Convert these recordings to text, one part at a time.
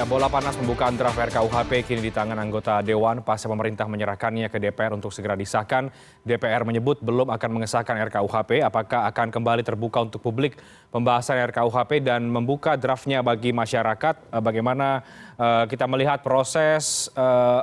Ya, bola panas pembukaan draft RKUHP kini di tangan anggota Dewan pasca pemerintah menyerahkannya ke DPR untuk segera disahkan. DPR menyebut belum akan mengesahkan RKUHP, apakah akan kembali terbuka untuk publik pembahasan RKUHP dan membuka draftnya bagi masyarakat. Bagaimana kita melihat proses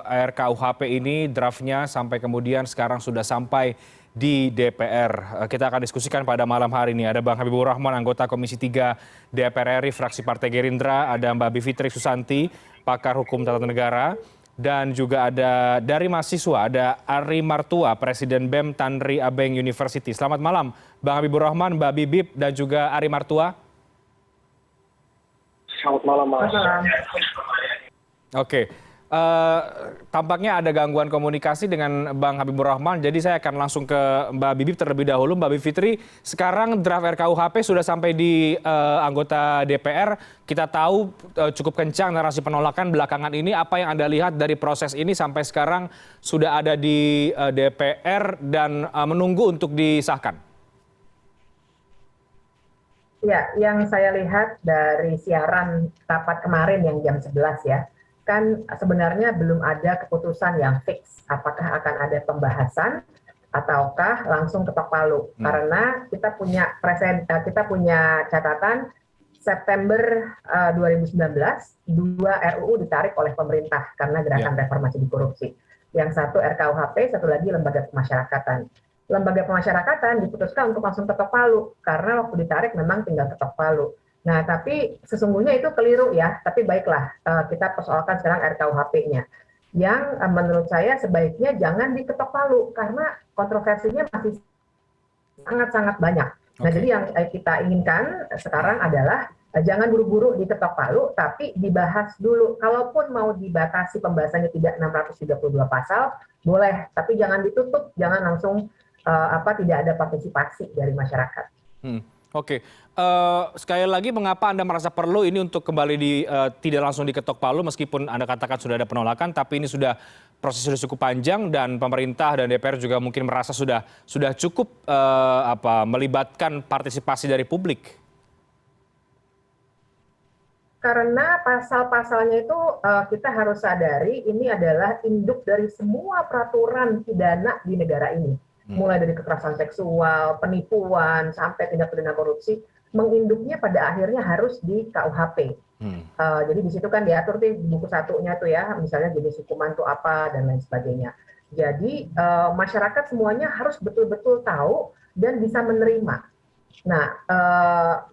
RKUHP ini, draftnya sampai kemudian sekarang sudah sampai di DPR. Kita akan diskusikan pada malam hari ini. Ada Bang Habibur Rahman, anggota Komisi 3 DPR RI, fraksi Partai Gerindra. Ada Mbak Bivitri Susanti, pakar hukum tata negara. Dan juga ada dari mahasiswa, ada Ari Martua, Presiden BEM Tanri Abeng University. Selamat malam, Bang Habibur Rahman, Mbak Bibip, dan juga Ari Martua. Selamat malam, Mas. Oke. Tampaknya ada gangguan komunikasi dengan Bang Habibur Rahman, jadi saya akan langsung ke Mbak Bibip terlebih dahulu. Mbak Bivitri, sekarang draft RKUHP sudah sampai di anggota DPR. Kita tahu cukup kencang narasi penolakan belakangan ini. Apa yang Anda lihat dari proses ini sampai sekarang sudah ada di DPR dan menunggu untuk disahkan? Ya, yang saya lihat dari siaran rapat kemarin yang jam 11 ya, kan sebenarnya belum ada keputusan yang fix apakah akan ada pembahasan ataukah langsung ketok palu. Karena kita punya catatan September 2019 dua RUU ditarik oleh pemerintah karena gerakan reformasi di korupsi. Yang satu RKUHP, satu lagi lembaga pemasyarakatan. Lembaga pemasyarakatan diputuskan untuk langsung ketok palu karena waktu ditarik memang tinggal ketok palu. Nah, tapi sesungguhnya itu keliru ya, tapi baiklah kita persoalkan sekarang RKUHP-nya. Yang menurut saya sebaiknya jangan diketok palu, karena kontroversinya masih sangat-sangat banyak. Nah, jadi yang kita inginkan sekarang adalah jangan buru-buru diketok palu, tapi dibahas dulu. Kalaupun mau dibatasi pembahasannya tidak 632 pasal, boleh, tapi jangan ditutup, jangan langsung tidak ada partisipasi dari masyarakat. Oke, sekali lagi mengapa Anda merasa perlu ini untuk kembali tidak langsung diketok palu meskipun Anda katakan sudah ada penolakan, tapi ini proses sudah cukup panjang dan pemerintah dan DPR juga mungkin merasa sudah cukup melibatkan partisipasi dari publik? Karena pasal-pasalnya itu kita harus sadari ini adalah induk dari semua peraturan pidana di negara ini. Mulai dari kekerasan seksual, penipuan, sampai tindak pidana korupsi, menginduknya pada akhirnya harus di KUHP. Jadi di situ kan diatur di buku satunya tuh ya, misalnya jenis hukuman tuh apa dan lain sebagainya. Jadi masyarakat semuanya harus betul-betul tahu dan bisa menerima. Nah,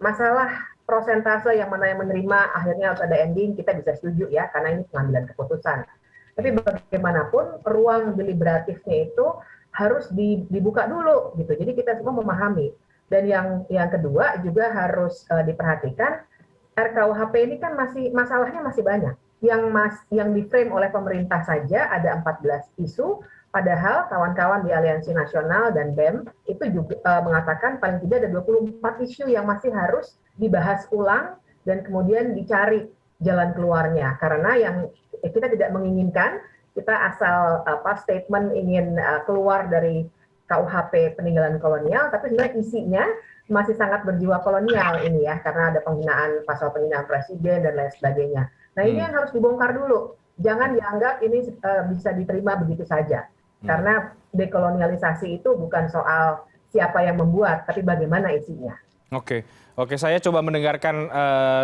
masalah prosentase yang mana yang menerima akhirnya harus ada ending, kita bisa setuju ya, karena ini pengambilan keputusan. Tapi bagaimanapun ruang deliberatifnya itu harus dibuka dulu gitu. Jadi kita semua memahami. Dan yang kedua juga harus diperhatikan RKUHP ini kan masalahnya masih banyak. Yang di-frame oleh pemerintah saja ada 14 isu, padahal kawan-kawan di Aliansi Nasional dan BEM itu juga mengatakan paling tidak ada 24 isu yang masih harus dibahas ulang dan kemudian dicari jalan keluarnya. Karena yang kita tidak menginginkan kita asal statement ingin keluar dari KUHP peninggalan kolonial, tapi sebenarnya isinya masih sangat berjiwa kolonial ini ya, karena ada pasal penghinaan presiden dan lain sebagainya. Nah, ini yang harus dibongkar dulu. Jangan dianggap ini bisa diterima begitu saja. Karena dekolonialisasi itu bukan soal siapa yang membuat, tapi bagaimana isinya. Oke, saya coba mendengarkan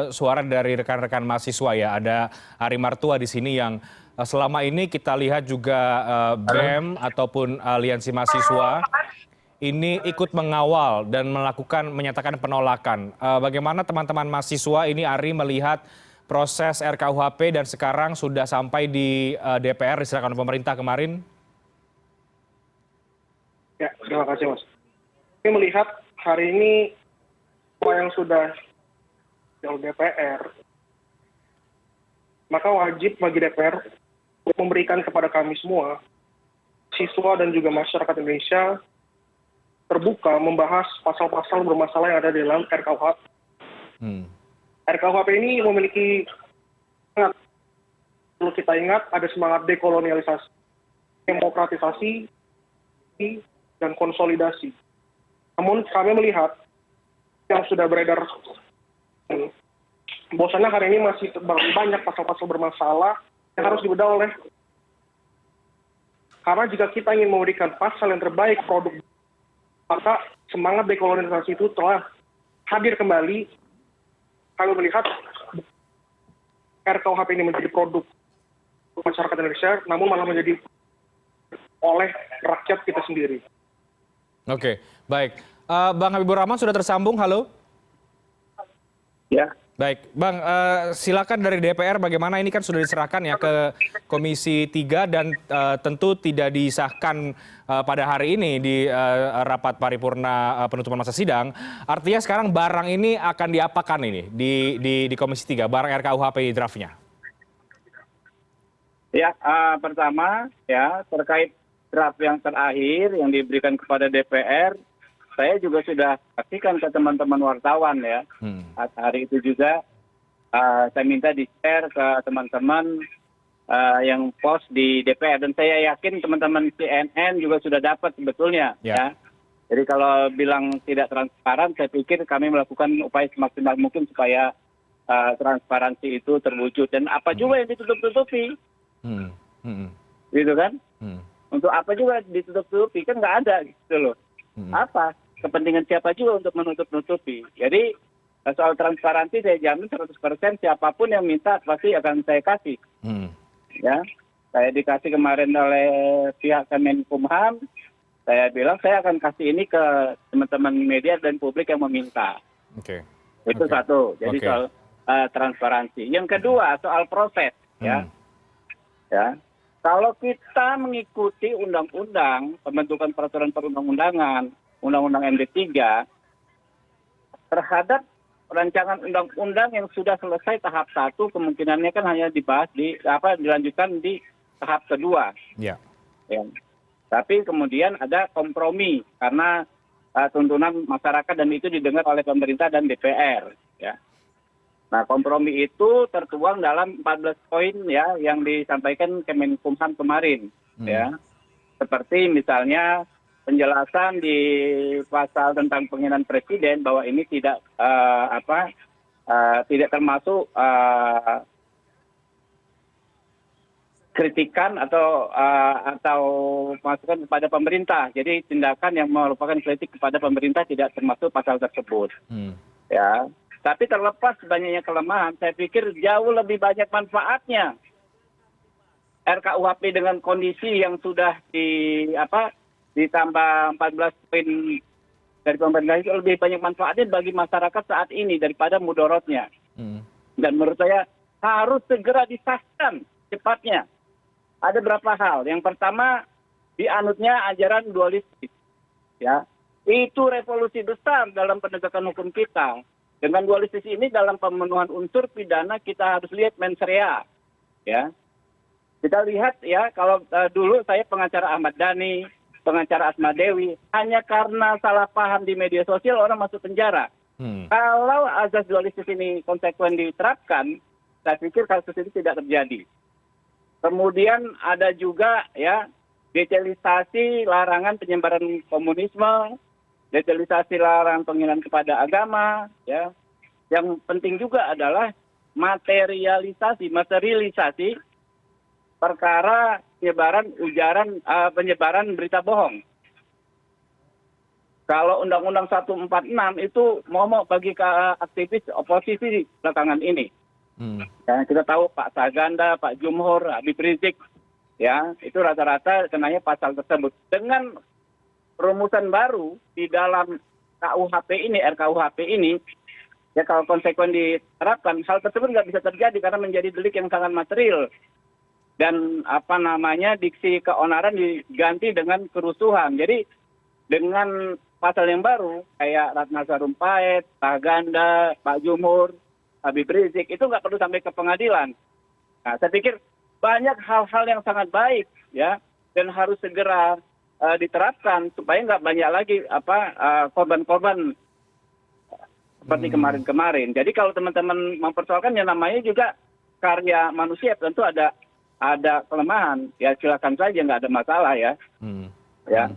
suara dari rekan-rekan mahasiswa ya. Ada Ari Martua di sini yang selama ini kita lihat juga BEM ataupun Aliansi Mahasiswa ini ikut mengawal dan menyatakan penolakan. Bagaimana teman-teman mahasiswa ini, Ari, melihat proses RKUHP dan sekarang sudah sampai di DPR diserahkan oleh pemerintah kemarin? Ya, terima kasih, Mas. Saya melihat hari ini apa yang sudah di DPR, maka wajib bagi DPR untuk memberikan kepada kami semua, siswa dan juga masyarakat Indonesia, terbuka membahas pasal-pasal bermasalah yang ada di dalam RKUHP. RKUHP ini memiliki semangat, perlu kita ingat, ada semangat dekolonialisasi, demokratisasi, dan konsolidasi. Namun kami melihat yang sudah beredar bahwasannya hari ini masih banyak pasal-pasal bermasalah yang harus dibedah oleh, karena jika kita ingin memberikan pasal yang terbaik produk, maka semangat dekolonisasi itu telah hadir kembali. Kami melihat RKUHP ini menjadi produk masyarakat Indonesia, namun malah menjadi oleh rakyat kita sendiri. Oke, baik. Bang Habibur Rahman sudah tersambung, halo? Ya, Baik, Bang, silakan dari DPR bagaimana ini kan sudah diserahkan ya ke Komisi 3 dan tentu tidak disahkan pada hari ini di rapat paripurna penutupan masa sidang. Artinya sekarang barang ini akan diapakan ini di Komisi 3, barang RKUHP draftnya? ya pertama ya terkait draft yang terakhir yang diberikan kepada DPR, saya juga sudah pastikan ke teman-teman wartawan ya. Hari itu juga saya minta di-share ke teman-teman yang post di DPR, dan saya yakin teman-teman CNN juga sudah dapat sebetulnya ya. Jadi kalau bilang tidak transparan, saya pikir kami melakukan upaya semaksimal mungkin supaya transparansi itu terwujud. Dan apa juga yang ditutup-tutupi, gitu kan? Untuk apa juga ditutup-tutupi, kan nggak ada gitu loh. Apa kepentingan siapa juga untuk menutup-nutupi. Jadi soal transparansi saya jamin 100% siapapun yang minta pasti akan saya kasih. Ya, saya dikasih kemarin oleh pihak Kemenkumham. Saya bilang saya akan kasih ini ke teman-teman media dan publik yang meminta. Itu satu. Jadi soal transparansi. Yang kedua soal proses. Ya. Kalau kita mengikuti undang-undang pembentukan peraturan perundang-undangan, Undang-Undang MD3 terhadap rancangan undang-undang yang sudah selesai tahap 1, kemungkinannya kan hanya dibahas dilanjutkan di tahap kedua. Ya. Tapi kemudian ada kompromi karena tuntunan masyarakat dan itu didengar oleh pemerintah dan DPR. Ya. Nah, kompromi itu tertuang dalam 14 poin ya yang disampaikan Kemenkumham kemarin. Ya. Seperti misalnya penjelasan di pasal tentang penghinaan presiden bahwa ini tidak tidak termasuk kritikan atau masukan kepada pemerintah. Jadi tindakan yang merupakan kritik kepada pemerintah tidak termasuk pasal tersebut. Ya. Tapi terlepas banyaknya kelemahan, saya pikir jauh lebih banyak manfaatnya RKUHP dengan kondisi yang sudah ditambah 14 poin dari pemerintah itu lebih banyak manfaatnya bagi masyarakat saat ini daripada mudorotnya. Dan menurut saya harus segera disahkan cepatnya. Ada beberapa hal. Yang pertama, dianutnya ajaran dualistik. Ya. Itu revolusi besar dalam penegakan hukum kita. Dengan dualistis ini dalam pemenuhan unsur pidana kita harus lihat mens rea. Ya. Kita lihat ya, kalau dulu saya pengacara Ahmad Dhani, pengacara Asma Dewi, hanya karena salah paham di media sosial orang masuk penjara. Kalau azas dualistis ini konsekuen diterapkan, saya pikir kasus ini tidak terjadi. Kemudian ada juga ya detailisasi larangan penyebaran komunisme, detailisasi larangan penghinaan kepada agama, ya. Yang penting juga adalah materialisasi perkara penyebaran berita bohong. Kalau Undang-Undang 146 itu momok bagi aktivis oposisi belakangan ini. Ya, kita tahu Pak Saganda, Pak Jumhur, Habib Rizik, ya itu rata-rata kenanya pasal tersebut. Dengan rumusan baru di dalam RKUHP ini, ya kalau konsekuen diterapkan, hal tersebut nggak bisa terjadi karena menjadi delik yang sangat material. Dan diksi keonaran diganti dengan kerusuhan. Jadi dengan pasal yang baru kayak Ratna Sarumpait, Pak Ganda, Pak Jumhur, Habib Rizik itu nggak perlu sampai ke pengadilan. Nah, saya pikir banyak hal-hal yang sangat baik ya dan harus segera diterapkan supaya nggak banyak lagi korban-korban seperti kemarin-kemarin. Jadi kalau teman-teman mempersoalkan yang namanya juga karya manusia, tentu ada kelemahan, ya silakan saja, nggak ada masalah ya.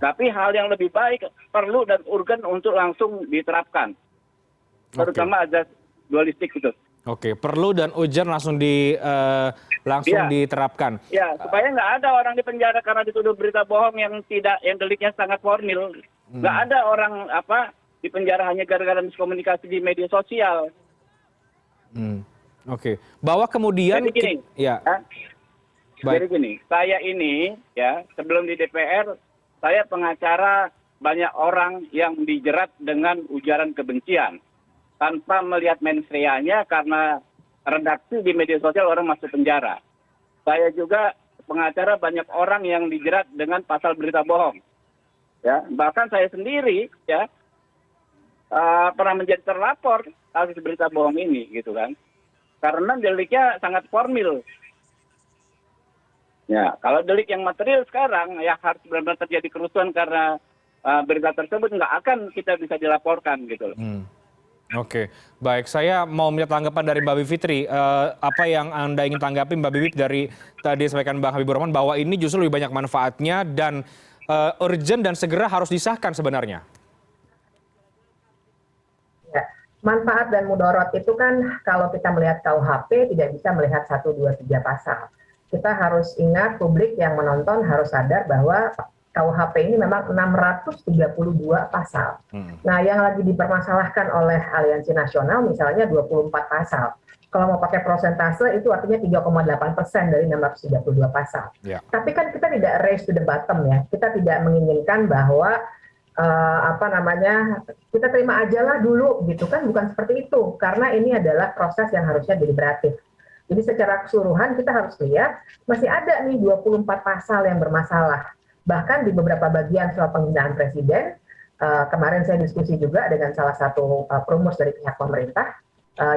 Tapi hal yang lebih baik perlu dan urgen untuk langsung diterapkan, terutama azas dualistik itu. Oke, perlu dan urgent langsung Iya. diterapkan. Ya, supaya nggak ada orang di penjara karena dituduh berita bohong yang deliknya sangat formil. Nggak ada orang di penjara hanya gara-gara miskomunikasi di media sosial. Oke, bahwa kemudian Jadi gini, ya, jadi baik. gini, saya ini ya sebelum di DPR saya pengacara banyak orang yang dijerat dengan ujaran kebencian tanpa melihat mens reanya karena redaksi di media sosial orang masuk penjara. Saya juga pengacara banyak orang yang dijerat dengan pasal berita bohong. Ya, bahkan saya sendiri ya pernah menjadi terlapor kasus berita bohong ini gitu kan. Karena deliknya sangat formil. Ya, kalau delik yang material sekarang ya harus benar-benar terjadi kerusuhan karena berita tersebut nggak akan kita bisa dilaporkan gitu loh. Oke, baik. Saya mau minta tanggapan dari Mbak Bivitri. Apa yang Anda ingin tanggapi, Mbak Bivit, dari tadi disampaikan Bang Habibur Rahman bahwa ini justru lebih banyak manfaatnya dan urgent dan segera harus disahkan sebenarnya? Ya, manfaat dan mudorot itu kan kalau kita melihat KUHP tidak bisa melihat 1, 2, 3 pasal. Kita harus ingat, publik yang menonton harus sadar bahwa KUHP ini memang 632 pasal. Nah, yang lagi dipermasalahkan oleh Aliansi Nasional misalnya 24 pasal. Kalau mau pakai persentase itu artinya 3,8% dari 632 pasal. Ya. Tapi kan kita tidak race to the bottom ya. Kita tidak menginginkan bahwa kita terima aja lah dulu gitu kan, bukan seperti itu. Karena ini adalah proses yang harusnya deliberatif. Jadi secara keseluruhan kita harus lihat masih ada nih 24 pasal yang bermasalah. Bahkan di beberapa bagian soal penghinaan presiden, kemarin saya diskusi juga dengan salah satu perumus dari pihak pemerintah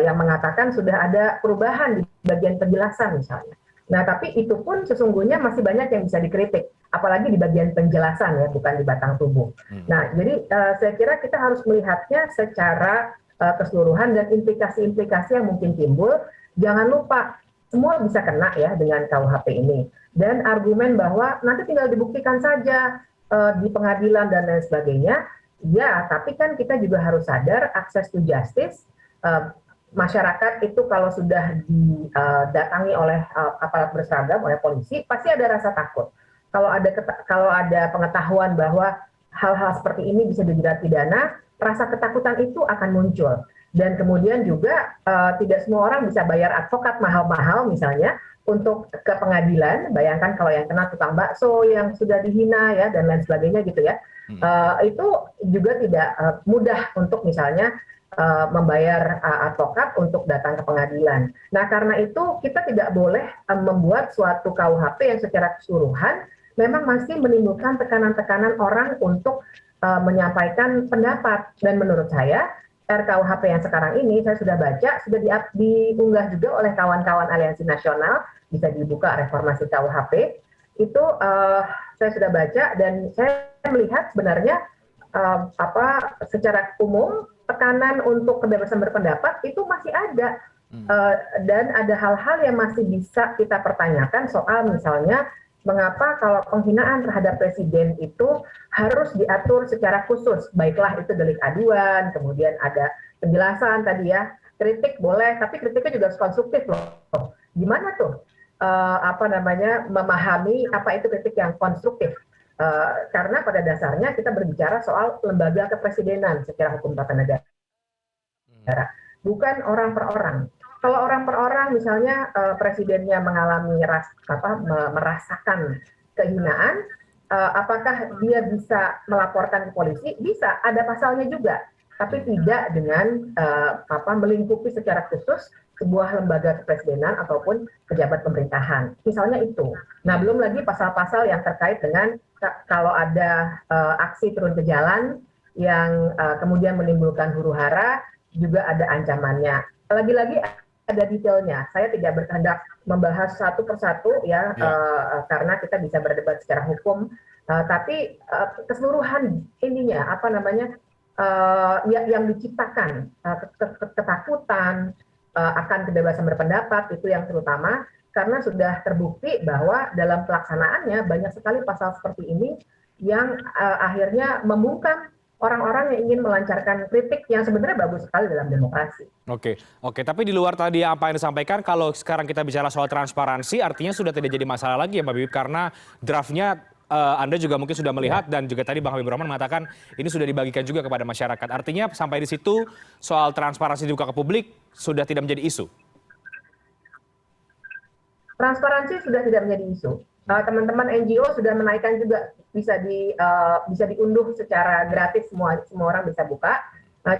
yang mengatakan sudah ada perubahan di bagian penjelasan misalnya. Nah, tapi itu pun sesungguhnya masih banyak yang bisa dikritik, apalagi di bagian penjelasan ya, bukan di batang tubuh. Nah, jadi saya kira kita harus melihatnya secara keseluruhan dan implikasi-implikasi yang mungkin timbul. Jangan lupa, semua bisa kena ya dengan KUHP ini. Dan argumen bahwa nanti tinggal dibuktikan saja di pengadilan dan lain sebagainya, ya, tapi kan kita juga harus sadar akses to justice, masyarakat itu kalau sudah didatangi oleh aparat berseragam, oleh polisi, pasti ada rasa takut. Kalau ada pengetahuan bahwa hal-hal seperti ini bisa dijerat pidana, rasa ketakutan itu akan muncul. Dan kemudian juga tidak semua orang bisa bayar advokat mahal-mahal misalnya untuk ke pengadilan. Bayangkan kalau yang kena tukang bakso yang sudah dihina ya dan lain sebagainya gitu ya. Itu juga tidak mudah untuk misalnya membayar advokat untuk datang ke pengadilan. Nah, karena itu kita tidak boleh membuat suatu KUHP yang secara keseluruhan memang masih menimbulkan tekanan-tekanan orang untuk menyampaikan pendapat. Dan menurut saya RKUHP yang sekarang ini saya sudah baca, sudah diunggah juga oleh kawan-kawan Aliansi Nasional, bisa dibuka reformasi KUHP, itu saya sudah baca dan saya melihat sebenarnya secara umum tekanan untuk kebebasan berpendapat itu masih ada. Dan ada hal-hal yang masih bisa kita pertanyakan soal misalnya mengapa kalau penghinaan terhadap presiden itu harus diatur secara khusus, baiklah itu delik aduan, kemudian ada penjelasan tadi ya, kritik boleh, tapi kritiknya juga harus konstruktif loh. Gimana tuh memahami apa itu kritik yang konstruktif? Karena pada dasarnya kita berbicara soal lembaga kepresidenan secara hukum tata negara, bukan orang per orang. Kalau orang per orang misalnya presidennya mengalami merasakan kehinaan, apakah dia bisa melaporkan ke polisi? Bisa, ada pasalnya juga, tapi tidak dengan melingkupi secara khusus sebuah lembaga kepresidenan ataupun pejabat pemerintahan. Misalnya itu. Nah, belum lagi pasal-pasal yang terkait dengan kalau ada aksi turun ke jalan yang kemudian menimbulkan huru-hara, juga ada ancamannya. Lagi-lagi ada detailnya. Saya tidak berkehendak membahas satu persatu ya, karena kita bisa berdebat secara hukum. Tapi keseluruhan ininya yang diciptakan ketakutan akan kebebasan berpendapat itu yang terutama karena sudah terbukti bahwa dalam pelaksanaannya banyak sekali pasal seperti ini yang akhirnya membungkam orang-orang yang ingin melancarkan kritik yang sebenarnya bagus sekali dalam demokrasi. Oke. Tapi di luar tadi apa yang disampaikan, kalau sekarang kita bicara soal transparansi, artinya sudah tidak jadi masalah lagi ya Mbak Bibip, karena draftnya Anda juga mungkin sudah melihat dan juga tadi Bang Habibur Rahman mengatakan ini sudah dibagikan juga kepada masyarakat. Artinya sampai di situ soal transparansi dibuka ke publik sudah tidak menjadi isu. Transparansi sudah tidak menjadi isu. Teman-teman NGO sudah menaikkan juga bisa diunduh secara gratis, semua orang bisa buka.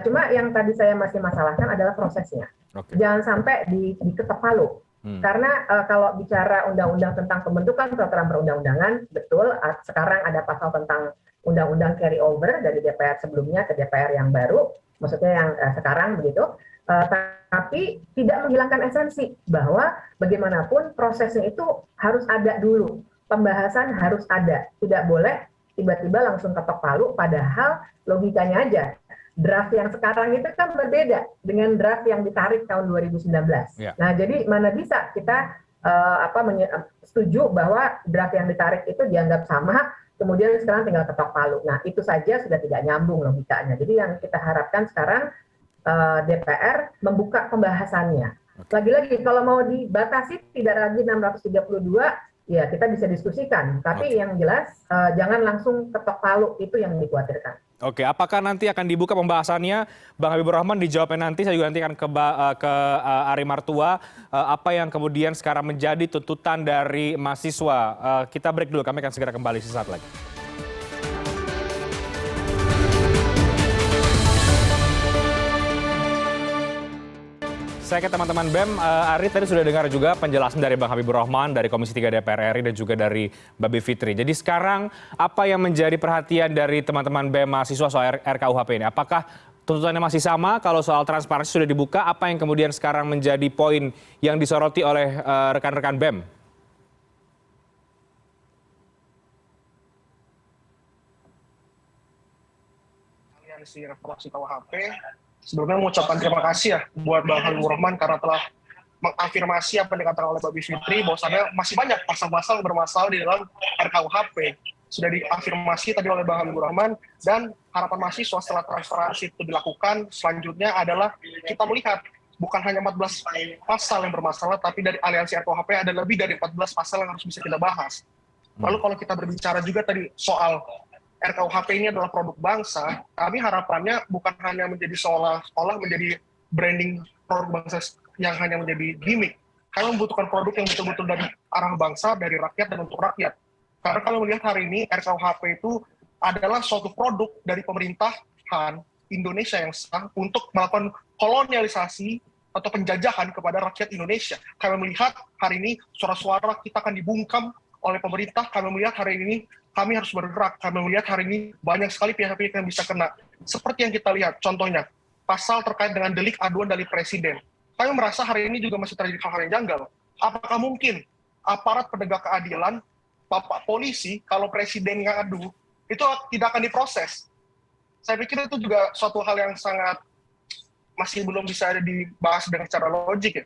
Cuma yang tadi saya masih masalahkan adalah prosesnya. Jangan sampai diketok palu. Karena kalau bicara undang-undang tentang pembentukan peraturan perundang-undangan, betul sekarang ada pasal tentang undang-undang carry over dari DPR sebelumnya ke DPR yang baru, maksudnya yang sekarang begitu. Tapi tidak menghilangkan esensi bahwa bagaimanapun prosesnya itu harus ada dulu, pembahasan harus ada, tidak boleh tiba-tiba langsung ketok palu, padahal logikanya aja draft yang sekarang itu kan berbeda dengan draft yang ditarik tahun 2019. Nah, jadi mana bisa kita setuju bahwa draft yang ditarik itu dianggap sama, kemudian sekarang tinggal ketok palu. Nah, itu saja sudah tidak nyambung logikanya. Jadi yang kita harapkan sekarang DPR membuka pembahasannya. Lagi-lagi kalau mau dibatasi tidak lagi 632, ya kita bisa diskusikan. Tapi yang jelas jangan langsung ketok palu, itu yang dikhawatirkan. Oke, apakah nanti akan dibuka pembahasannya, Bang Habibur Rahman, dijawabnya nanti. Saya juga nanti akan ke Ari Martua. Apa yang kemudian sekarang menjadi tuntutan dari mahasiswa? Kita break dulu, kami akan segera kembali sesaat lagi. Saya ke teman-teman BEM, Ari tadi sudah dengar juga penjelasan dari Bang Habibur Rahman dari Komisi 3 DPR RI dan juga dari Mbak Bivitri. Jadi sekarang apa yang menjadi perhatian dari teman-teman BEM mahasiswa soal RKUHP ini? Apakah tuntutannya masih sama? Kalau soal transparansi sudah dibuka, apa yang kemudian sekarang menjadi poin yang disoroti oleh rekan-rekan BEM? Aliansi Reformasi KUHP sebelumnya mengucapkan terima kasih ya buat Bang Habibur Rahman karena telah mengafirmasi apa yang dikatakan oleh Mbak Bivitri bahwasannya masih banyak pasal-pasal bermasalah di dalam RKUHP. Sudah diafirmasi tadi oleh Bang Habibur Rahman, dan harapan mahasiswa setelah transparansi itu dilakukan selanjutnya adalah kita melihat bukan hanya 14 pasal yang bermasalah, tapi dari aliansi RKUHP ada lebih dari 14 pasal yang harus bisa kita bahas. Lalu kalau kita berbicara juga tadi soal RKUHP ini adalah produk bangsa, kami harapannya bukan hanya menjadi seolah-olah menjadi branding produk bangsa yang hanya menjadi gimmick. Kami membutuhkan produk yang betul-betul dari arah bangsa, dari rakyat, dan untuk rakyat. Karena kalau melihat hari ini, RKUHP itu adalah suatu produk dari pemerintahan Indonesia yang sah untuk melakukan kolonialisasi atau penjajahan kepada rakyat Indonesia. Kami melihat hari ini suara-suara kita akan dibungkam oleh pemerintah. Kami melihat hari ini kami harus bergerak. Kami melihat hari ini banyak sekali pihak-pihak yang bisa kena. Seperti yang kita lihat, contohnya, pasal terkait dengan delik aduan dari Presiden. Kami merasa hari ini juga masih terjadi hal-hal yang janggal. Apakah mungkin aparat penegak keadilan, Bapak polisi, kalau Presiden yang adu, itu tidak akan diproses? Saya pikir itu juga suatu hal yang sangat masih belum bisa dibahas dengan secara logik ya.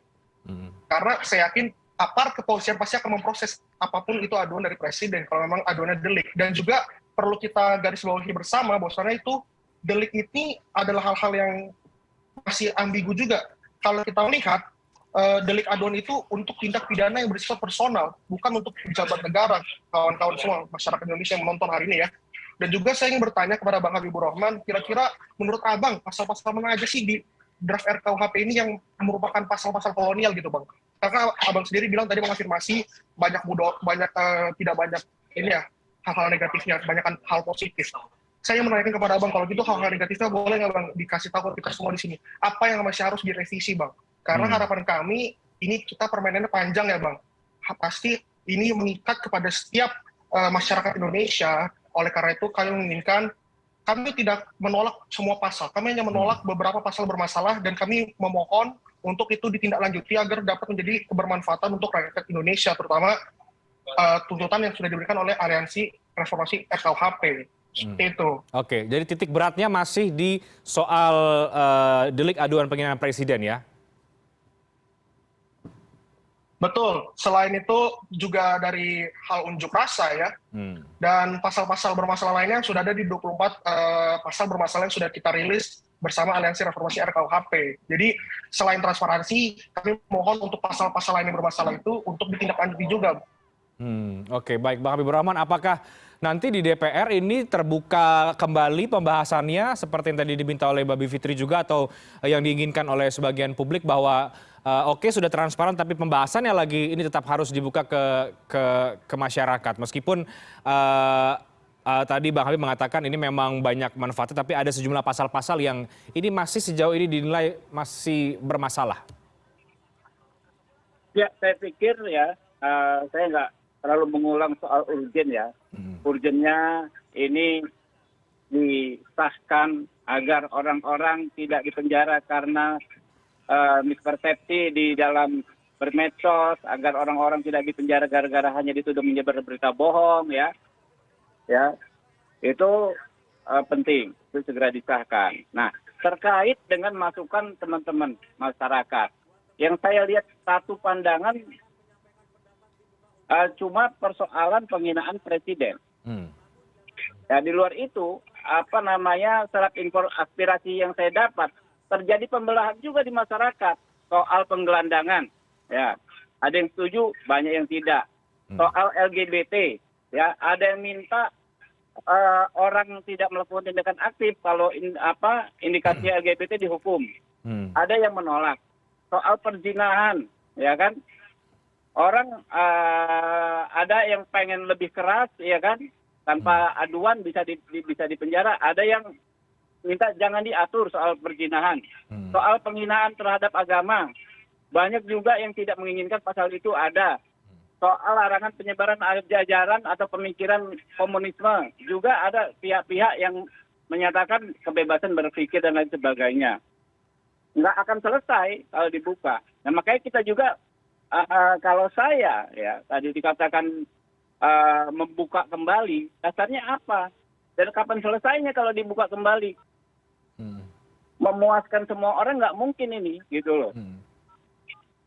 Karena saya yakin aparat kepolisian pasti akan memproses apapun itu aduan dari Presiden kalau memang aduannya delik. Dan juga perlu kita garis bawahi bersama bahwasannya itu delik ini adalah hal-hal yang masih ambigu juga. Kalau kita melihat delik aduan itu untuk tindak pidana yang bersifat personal, bukan untuk pejabat negara, kawan-kawan semua masyarakat Indonesia yang menonton hari ini ya. Dan juga saya ingin bertanya kepada Bang Habibur Rahman, kira-kira menurut Abang pasal-pasal mana aja sih di draft RKUHP ini yang merupakan pasal-pasal kolonial gitu Bang? Karena Abang sendiri bilang tadi mengafirmasi tidak banyak ini ya hal-hal negatifnya, kebanyakan hal positif. Saya menanyakan kepada Abang, kalau gitu hal-hal negatifnya boleh nggak Bang dikasih tahu ke kita semua di sini? Apa yang masih harus direvisi Bang? Karena harapan kami ini kita permainannya panjang ya Bang. Pasti ini mengikat kepada setiap masyarakat Indonesia. Oleh karena itu kami menginginkan, kami tidak menolak semua pasal. Kami hanya menolak beberapa pasal bermasalah dan kami memohon untuk itu ditindaklanjuti agar dapat menjadi kebermanfaatan untuk rakyat Indonesia, terutama tuntutan yang sudah diberikan oleh Aliansi Reformasi RKUHP. Itu. Oke, jadi titik beratnya masih di soal delik aduan penghinaan Presiden ya? Betul. Selain itu juga dari hal unjuk rasa ya, dan pasal-pasal bermasalah lainnya yang sudah ada di 24 pasal bermasalah yang sudah kita rilis bersama Aliansi Reformasi RKUHP. Jadi selain transparansi, kami mohon untuk pasal-pasal lain yang bermasalah itu untuk ditindaklanjuti juga. Oke, baik Bang Habibur Rahman, apakah nanti di DPR ini terbuka kembali pembahasannya seperti yang tadi diminta oleh Mbak Bivitri juga, atau yang diinginkan oleh sebagian publik bahwa oke sudah transparan tapi pembahasannya lagi ini tetap harus dibuka ke masyarakat meskipun tadi Bang Habib mengatakan ini memang banyak manfaatnya tapi ada sejumlah pasal-pasal yang ini masih sejauh ini dinilai masih bermasalah. Ya, saya pikir ya, saya nggak terlalu mengulang soal urgen ya. Urgennya ini disahkan agar orang-orang tidak dipenjara karena mispersepsi di dalam bermedsos, agar orang-orang tidak dipenjara gara-gara hanya dituduh menyebar berita bohong ya. Ya, itu penting, itu segera disahkan. Nah, terkait dengan masukan teman-teman masyarakat, yang saya lihat satu pandangan cuma persoalan penghinaan presiden. Ya, di luar itu, serat aspirasi yang saya dapat, terjadi pembelahan juga di masyarakat soal penggelandangan. Ya, ada yang setuju, banyak yang tidak. Soal LGBT, ya, ada yang minta orang tidak melakukan tindakan aktif kalau indikasi LGBT dihukum. Ada yang menolak. Soal perzinahan, ya kan? Orang ada yang pengen lebih keras, ya kan? Tanpa aduan bisa dipenjara. Ada yang minta jangan diatur soal perzinahan. Soal penghinaan terhadap agama, banyak juga yang tidak menginginkan pasal itu ada. Soal larangan penyebaran ajaran atau pemikiran komunisme, juga ada pihak-pihak yang menyatakan kebebasan berpikir dan lain sebagainya. Nggak akan selesai kalau dibuka. Nah, makanya kita juga kalau saya ya tadi dikatakan membuka kembali, dasarnya apa? Dan kapan selesainya kalau dibuka kembali? Memuaskan semua orang nggak mungkin ini, gitu loh.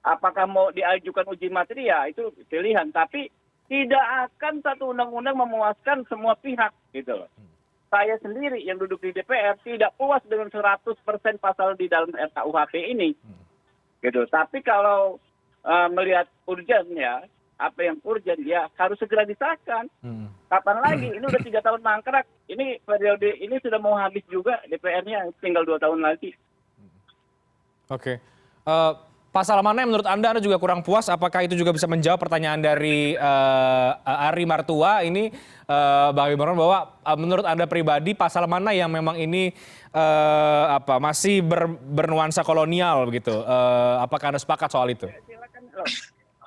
Apakah mau diajukan uji materi ya itu pilihan, tapi tidak akan satu undang-undang memuaskan semua pihak, gitu loh. Saya sendiri yang duduk di DPR tidak puas dengan 100% pasal di dalam RKUHP ini, gitu. Tapi kalau melihat urgen ya, apa yang urgen ya harus segera disahkan. Kapan lagi? Ini udah 3 tahun mangkrak. Ini periode ini sudah mau habis juga DPR-nya, tinggal 2 tahun lagi. Oke. Pasal mana yang menurut Anda juga kurang puas? Apakah itu juga bisa menjawab pertanyaan dari Ari Martua ini, Bang Habibur Rahman, bahwa menurut Anda pribadi pasal mana yang memang ini masih bernuansa kolonial begitu? Apakah Anda sepakat soal itu? Silakan.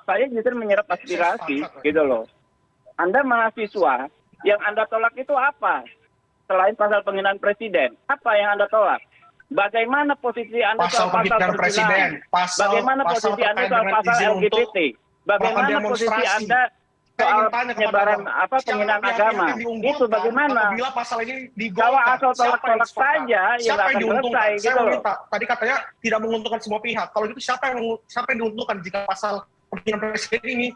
Saya justru menyerap aspirasi, gitu loh. Anda mahasiswa, yang Anda tolak itu apa? Selain pasal penghinaan presiden, apa yang Anda tolak? Bagaimana posisi Anda soal pasal perzinahan? Bagaimana posisi Anda soal pasal LGBT? Bagaimana posisi Anda soal penyebaran penghinaan agama? Itu bagaimana? Kalau asal tolak-tolak saja, ya nggak akan selesai, gitu loh. Tadi katanya tidak menguntungkan semua pihak. Kalau gitu siapa yang diuntungkan jika pasal penghinaan presiden ini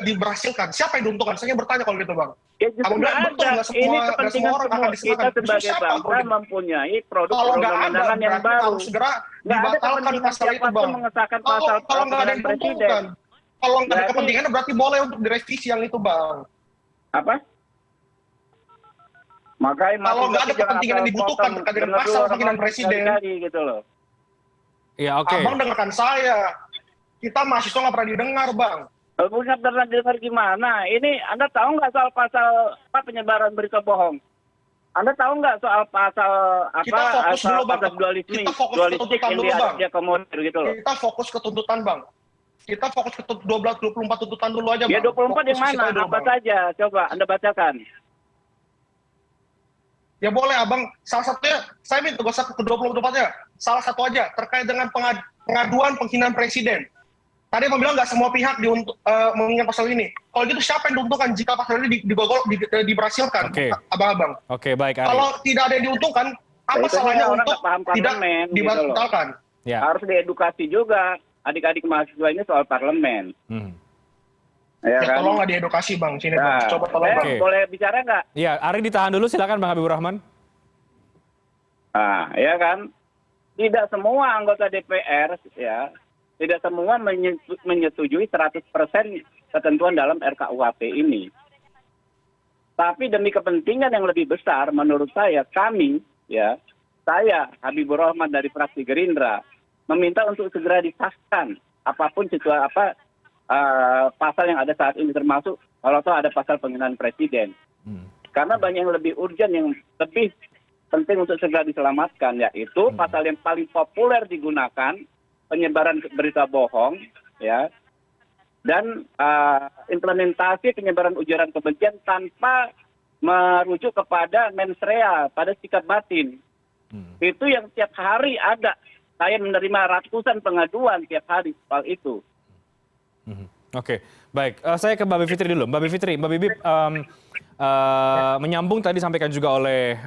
diberhasilkan? Siapa yang diuntungkan? Saya bertanya kalau gitu, Bang. Ya justru ada. Ini kepentingan semua. Kita sebagai bangsa mempunyai produk perundang-undangan yang baru. Nggak ada kepentingan siapapun mengesahkan pasal penghinaan presiden. Kalau nggak ada kepentingan berarti boleh untuk direvisi yang itu, Bang. Apa? Makanya kalau nggak ada kepentingan yang dibutuhkan terkait dengan pasal penghinaan presiden, gitu loh. Ya, oke. Abang dengarkan saya. Kita mahasiswa nggak pernah didengar, Bang. Bukan pernah dengar gimana? Ini Anda tahu nggak soal pasal penyebaran berita bohong? Anda tahu nggak soal pasal kita fokus dulu, Bang. dualistik yang dia komodir gitu loh. Kita fokus ke tuntutan, Bang. Kita fokus ke 24 tuntutan dulu aja, Bang. Ya 24 yang mana? Apa saja? Coba Anda bacakan. Ya boleh, Abang. Salah satunya, saya minta gak usah ke 24-nya. Salah satu aja, terkait dengan pengaduan penghinaan presiden. Tadi Abang bilang nggak semua pihak mengingat pasal ini. Kalau gitu siapa yang diuntungkan jika pasal ini diberhasilkan, Abang-abang? Oke, baik. Ari. Kalau tidak ada yang diuntungkan, apa salahnya untuk tidak dibatalkan? Ya. Harus diedukasi juga. adik-adik mahasiswa ini soal parlemen. Ya, Ya, kan? tolong nggak diedukasi Bang, sini Bang. Nah, Coba tolong saya Bang. Oke. boleh bicara nggak? Ya, Ari ditahan dulu, silakan Bang Habibur Rahman. Nah, ya kan? Tidak semua anggota DPR ya, tidak semua menyetujui 100% ketentuan dalam RKUHP ini. Tapi demi kepentingan yang lebih besar, menurut saya, kami, ya, saya Habibur Rahman dari fraksi Gerindra, meminta untuk segera disahkan apapun pasal yang ada saat ini, termasuk kalau toh ada pasal penghinaan presiden. Karena banyak yang lebih urgent, yang lebih penting untuk segera diselamatkan, yaitu pasal yang paling populer digunakan, penyebaran berita bohong, ya, dan implementasi penyebaran ujaran kebencian tanpa merujuk kepada mens rea, pada sikap batin. Itu yang tiap hari ada. Saya menerima ratusan pengaduan tiap hari soal itu. Oke, baik. Saya ke Mbak Bivitri dulu. Mbak Bivitri, Mbak Bibip menyambung tadi sampaikan juga oleh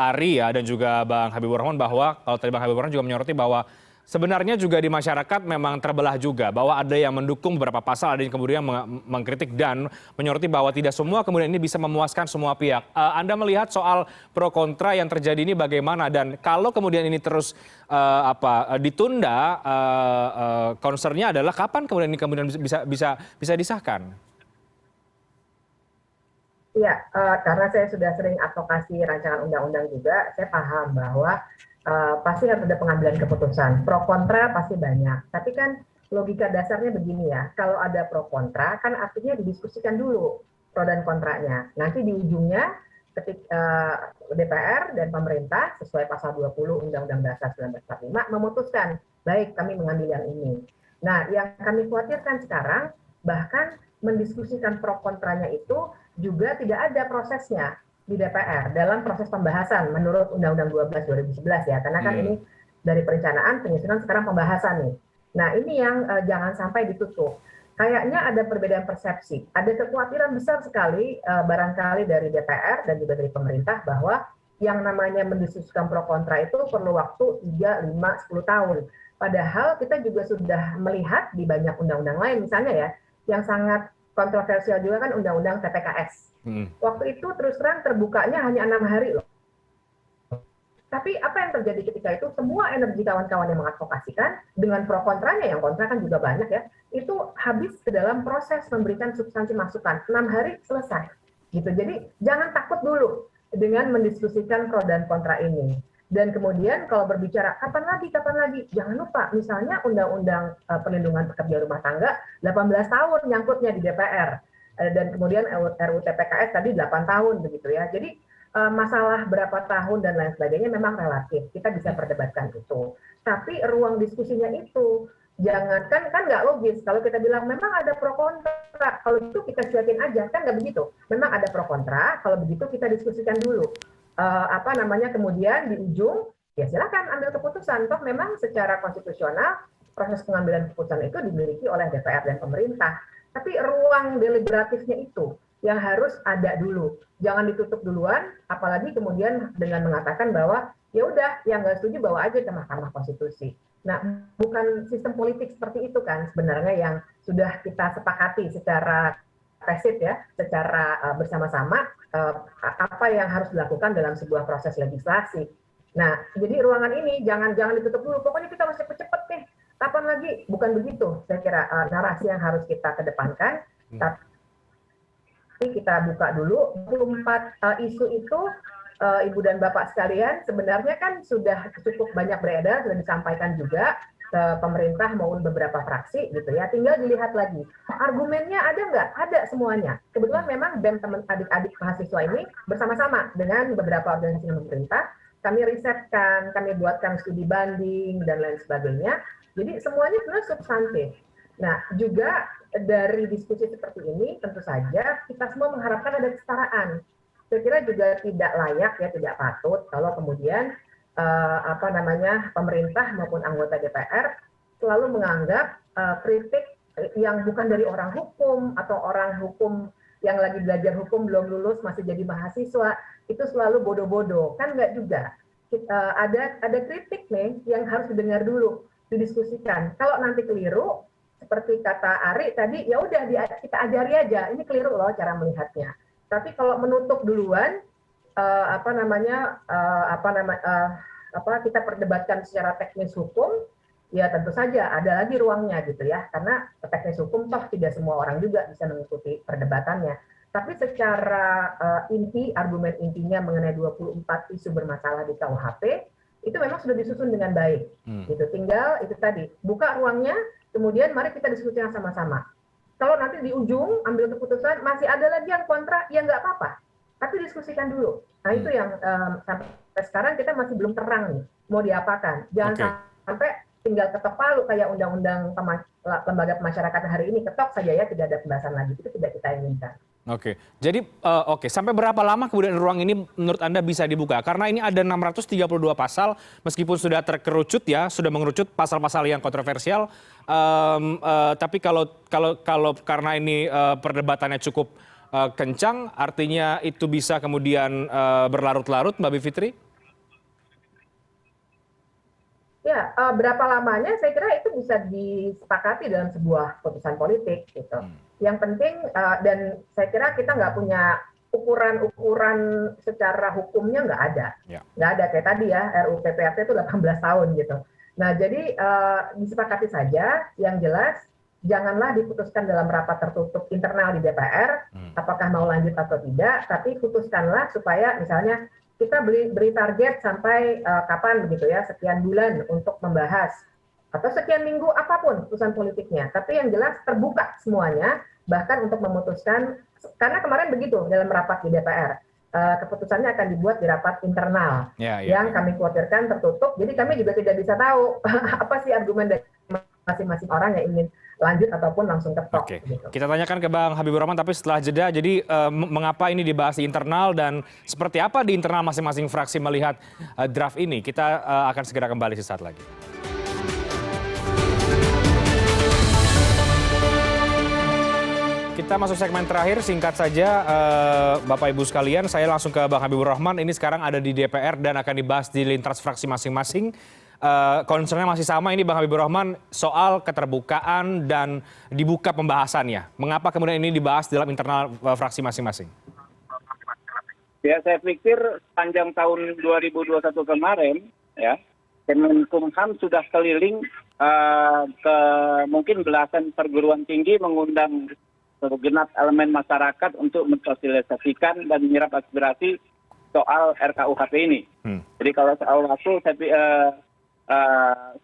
Ari ya, dan juga Bang Habibur Rahman, bahwa kalau tadi Bang Habibur Rahman juga menyoroti bahwa sebenarnya juga di masyarakat memang terbelah juga, bahwa ada yang mendukung beberapa pasal, ada yang kemudian mengkritik dan menyoroti bahwa tidak semua kemudian ini bisa memuaskan semua pihak. Anda melihat soal pro kontra yang terjadi ini bagaimana, dan kalau kemudian ini terus ditunda, concernnya adalah kapan kemudian ini kemudian bisa disahkan? Iya, karena saya sudah sering advokasi rancangan undang-undang juga, saya paham bahwa pasti harus ada pengambilan keputusan. Pro kontra pasti banyak. Tapi kan logika dasarnya begini ya, kalau ada pro kontra kan artinya didiskusikan dulu pro dan kontranya. Nanti di ujungnya ketika DPR dan pemerintah sesuai pasal 20 Undang-Undang Dasar 1945 memutuskan, baik kami mengambil yang ini. Nah, yang kami khawatirkan sekarang bahkan mendiskusikan pro kontranya itu juga tidak ada prosesnya di DPR dalam proses pembahasan menurut Undang-Undang 12 2011 ya, karena kan ini dari perencanaan, penyusunan, sekarang pembahasan nih. Nah, ini yang jangan sampai ditutup. Kayaknya ada perbedaan persepsi, ada kekhawatiran besar sekali barangkali dari DPR dan juga dari pemerintah bahwa yang namanya mendiskusikan pro kontra itu perlu waktu 3, 5, 10 tahun. Padahal kita juga sudah melihat di banyak undang-undang lain, misalnya ya, yang sangat kontroversial juga kan Undang-Undang TPKS. Waktu itu terus terang terbukanya hanya 6 hari loh. Tapi apa yang terjadi ketika itu, semua energi kawan-kawan yang mengadvokasikan dengan pro kontranya, yang kontra kan juga banyak ya, itu habis ke dalam proses memberikan substansi masukan. 6 hari selesai. Gitu. Jadi jangan takut dulu dengan mendiskusikan pro dan kontra ini. Dan kemudian kalau berbicara kapan lagi, jangan lupa misalnya Undang-Undang Perlindungan Pekerja Rumah Tangga 18 tahun nyangkutnya di DPR. Dan kemudian RUU TPKS tadi 8 tahun begitu ya. Jadi masalah berapa tahun dan lain sebagainya memang relatif. Kita bisa perdebatkan itu. Tapi ruang diskusinya itu jangan kan nggak logis kalau kita bilang memang ada pro kontra. Kalau itu kita cuekin aja, kan nggak begitu. Memang ada pro kontra, kalau begitu kita diskusikan dulu. Kemudian di ujung ya silakan ambil keputusan. Toh memang secara konstitusional proses pengambilan keputusan itu dimiliki oleh DPR dan pemerintah. Tapi ruang deliberatifnya itu yang harus ada dulu. Jangan ditutup duluan, apalagi kemudian dengan mengatakan bahwa ya udah yang nggak setuju bawa aja ke Mahkamah Konstitusi. Nah, bukan sistem politik seperti itu kan sebenarnya yang sudah kita sepakati secara prinsip ya, secara bersama-sama apa yang harus dilakukan dalam sebuah proses legislasi. Nah, jadi ruangan ini jangan ditutup dulu. Pokoknya kita harus cepet-cepet nih. Kapan lagi? Bukan begitu. Saya kira narasi yang harus kita kedepankan. Tapi kita buka dulu 24 isu itu, Ibu dan Bapak sekalian, sebenarnya kan sudah cukup banyak beredar, sudah disampaikan juga ke pemerintah maupun beberapa fraksi gitu ya. Tinggal dilihat lagi. Argumennya ada nggak? Ada semuanya. Kebetulan memang BEM teman adik-adik mahasiswa ini bersama-sama dengan beberapa organisasi pemerintah, kami risetkan, kami buatkan studi banding dan lain sebagainya. Jadi semuanya sebenarnya substantif. Nah, juga dari diskusi seperti ini tentu saja kita semua mengharapkan ada kesetaraan. Saya kira juga tidak layak ya, tidak patut kalau kemudian pemerintah maupun anggota DPR selalu menganggap kritik yang bukan dari orang hukum atau orang hukum yang lagi belajar hukum belum lulus masih jadi mahasiswa itu selalu bodoh-bodoh, kan nggak juga. Ada kritik nih yang harus didengar dulu didiskusikan. Kalau nanti keliru, seperti kata Ari tadi, ya udah kita ajari aja. Ini keliru loh cara melihatnya. Tapi kalau menutup duluan, kita perdebatkan secara teknis hukum, ya tentu saja ada lagi ruangnya gitu ya, karena teknis hukum toh tidak semua orang juga bisa mengikuti perdebatannya. Tapi secara inti, argumen intinya mengenai 24 isu bermasalah di KUHP, itu memang sudah disusun dengan baik. Gitu. Tinggal itu tadi, buka ruangnya, kemudian mari kita diskusikan sama-sama. Kalau nanti di ujung ambil keputusan, masih ada lagi yang kontra, ya nggak apa-apa. Tapi diskusikan dulu. Nah itu yang sampai sekarang kita masih belum terang nih, mau diapakan. Jangan sampai tinggal ketok palu kayak undang-undang lembaga pemasyarakatan hari ini, ketok saja ya, tidak ada pembahasan lagi. Itu tidak kita inginkan. Oke, jadi sampai berapa lama kemudian ruang ini menurut Anda bisa dibuka? Karena ini ada 632 pasal, meskipun sudah terkerucut ya, sudah mengerucut pasal-pasal yang kontroversial, tapi kalau karena ini perdebatannya cukup kencang, artinya itu bisa kemudian berlarut-larut, Mbak Bivitri? Ya, berapa lamanya saya kira itu bisa disepakati dalam sebuah keputusan politik gitu. Yang penting dan saya kira kita nggak punya ukuran secara hukumnya nggak ada. Nggak ada kayak tadi ya, RUU PPRT itu 18 tahun gitu. Nah, jadi disepakati saja, yang jelas janganlah diputuskan dalam rapat tertutup internal di DPR, apakah mau lanjut atau tidak, tapi putuskanlah supaya misalnya kita beri target sampai kapan begitu ya, sekian bulan untuk membahas, atau sekian minggu apapun keputusan politiknya. Tapi yang jelas terbuka semuanya, bahkan untuk memutuskan, karena kemarin begitu dalam rapat di DPR, keputusannya akan dibuat di rapat internal, yang kami khawatirkan tertutup, jadi kami juga tidak bisa tahu apa sih argumen dari masing-masing orang yang ingin lanjut ataupun langsung ketok. Oke. Gitu. Kita tanyakan ke Bang Habibur Rahman, tapi setelah jeda, jadi mengapa ini dibahas di internal dan seperti apa di internal masing-masing fraksi melihat draft ini? Kita akan segera kembali sesaat lagi. Kita masuk segmen terakhir, singkat saja Bapak Ibu sekalian, saya langsung ke Bang Habibur Rahman, ini sekarang ada di DPR dan akan dibahas di lintas fraksi masing-masing. Concernnya masih sama ini Bang Habibur Rahman, soal keterbukaan dan dibuka pembahasannya. Mengapa kemudian ini dibahas dalam internal fraksi masing-masing? Ya, saya pikir panjang tahun 2021 kemarin, ya, Kemenkumham sudah keliling ke mungkin belasan perguruan tinggi, mengundang segenap elemen masyarakat untuk mensosialisasikan dan menyerap aspirasi soal RKUHP ini. Jadi kalau soal waktu,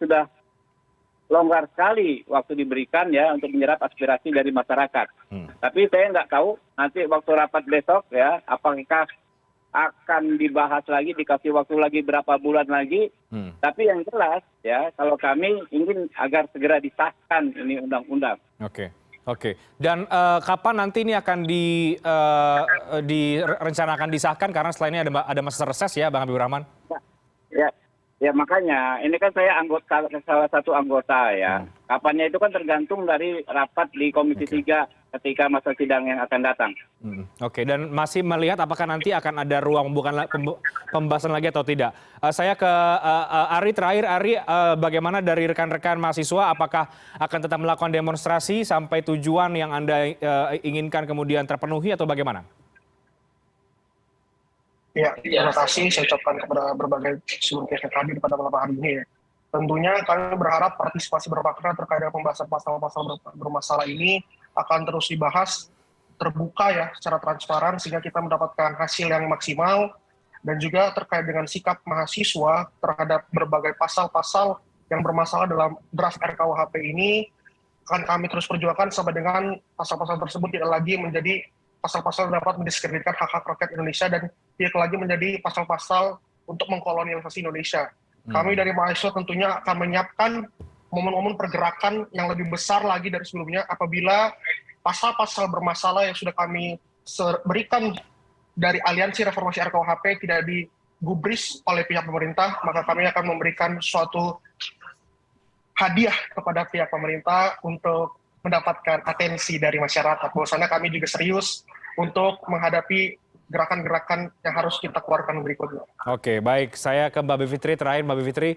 sudah longgar sekali waktu diberikan ya untuk menyerap aspirasi dari masyarakat. Tapi saya nggak tahu nanti waktu rapat besok ya, apakah akan dibahas lagi, dikasih waktu lagi berapa bulan lagi. Tapi yang jelas ya, kalau kami ingin agar segera disahkan ini undang-undang. Oke. Dan kapan nanti ini akan direncanakan disahkan? Karena setelah ini ada masa reses ya, Bang Habibur Rahman? Ya makanya, ini kan saya salah satu anggota ya. Kapannya itu kan tergantung dari rapat di Komisi 3 ketika masa sidang yang akan datang. Oke, dan masih melihat apakah nanti akan ada ruang pembahasan lagi atau tidak. Saya ke Ari terakhir. Ari, bagaimana dari rekan-rekan mahasiswa, apakah akan tetap melakukan demonstrasi sampai tujuan yang Anda inginkan kemudian terpenuhi atau bagaimana? Ya, terima kasih saya ucapkan kepada berbagai seluruh pihak yang hadir pada malam hari ini ya. Tentunya kami berharap partisipasi bermakna terkait dengan pembahasan pasal-pasal bermasalah ini akan terus dibahas terbuka ya, secara transparan sehingga kita mendapatkan hasil yang maksimal, dan juga terkait dengan sikap mahasiswa terhadap berbagai pasal-pasal yang bermasalah dalam draft RKUHP ini akan kami terus perjuangkan sampai dengan pasal-pasal tersebut tidak lagi menjadi pasal-pasal dapat mendiskreditkan hak-hak rakyat Indonesia dan tidak lagi menjadi pasal-pasal untuk mengkolonialisasi Indonesia. Kami dari mahasiswa tentunya akan menyiapkan momen-momen pergerakan yang lebih besar lagi dari sebelumnya apabila pasal-pasal bermasalah yang sudah kami berikan dari Aliansi Reformasi RKUHP tidak digubris oleh pihak pemerintah, maka kami akan memberikan suatu hadiah kepada pihak pemerintah untuk mendapatkan atensi dari masyarakat. Bahwasannya kami juga serius untuk menghadapi gerakan-gerakan yang harus kita keluarkan berikutnya. Oke, baik. Saya ke Mbak Bivitri terakhir. Mbak Bivitri,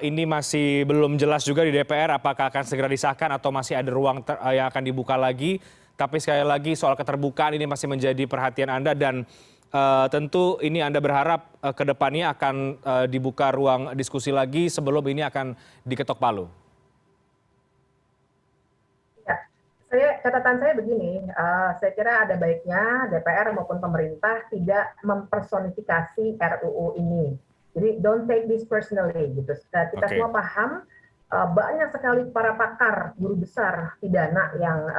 ini masih belum jelas juga di DPR apakah akan segera disahkan atau masih ada ruang yang akan dibuka lagi. Tapi sekali lagi soal keterbukaan ini masih menjadi perhatian Anda dan tentu ini Anda berharap ke depannya akan dibuka ruang diskusi lagi sebelum ini akan diketok palu. Catatan saya begini, saya kira ada baiknya DPR maupun pemerintah tidak mempersonifikasi RUU ini. Jadi don't take this personally gitu. Kita semua paham banyak sekali para pakar guru besar pidana yang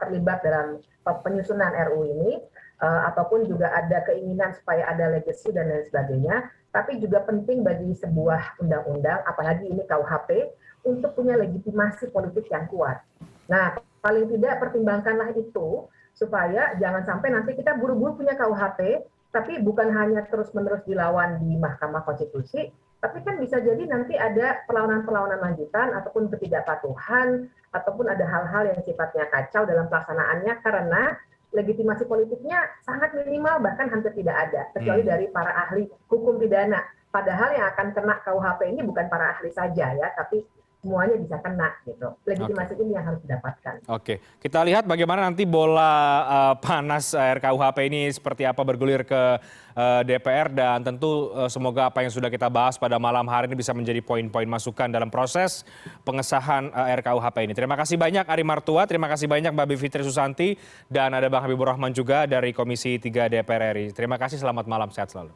terlibat dalam penyusunan RUU ini, ataupun juga ada keinginan supaya ada legacy dan lain sebagainya. Tapi juga penting bagi sebuah undang-undang, apalagi ini KUHP, untuk punya legitimasi politik yang kuat. Nah, paling tidak pertimbangkanlah itu supaya jangan sampai nanti kita buru-buru punya KUHP, tapi bukan hanya terus-menerus dilawan di Mahkamah Konstitusi, tapi kan bisa jadi nanti ada perlawanan-perlawanan lanjutan ataupun ketidakpatuhan, ataupun ada hal-hal yang sifatnya kacau dalam pelaksanaannya karena legitimasi politiknya sangat minimal, bahkan hampir tidak ada, kecuali dari para ahli hukum pidana. Padahal yang akan kena KUHP ini bukan para ahli saja ya, tapi semuanya bisa kena gitu. Legitimasi ini yang harus didapatkan. Oke, kita lihat bagaimana nanti bola panas RKUHP ini seperti apa bergulir ke DPR dan tentu semoga apa yang sudah kita bahas pada malam hari ini bisa menjadi poin-poin masukan dalam proses pengesahan RKUHP ini. Terima kasih banyak Ari Martua, terima kasih banyak Mbak Bivitri Susanti dan ada Bang Habibur Rahman juga dari Komisi 3 DPR RI. Terima kasih, selamat malam, sehat selalu.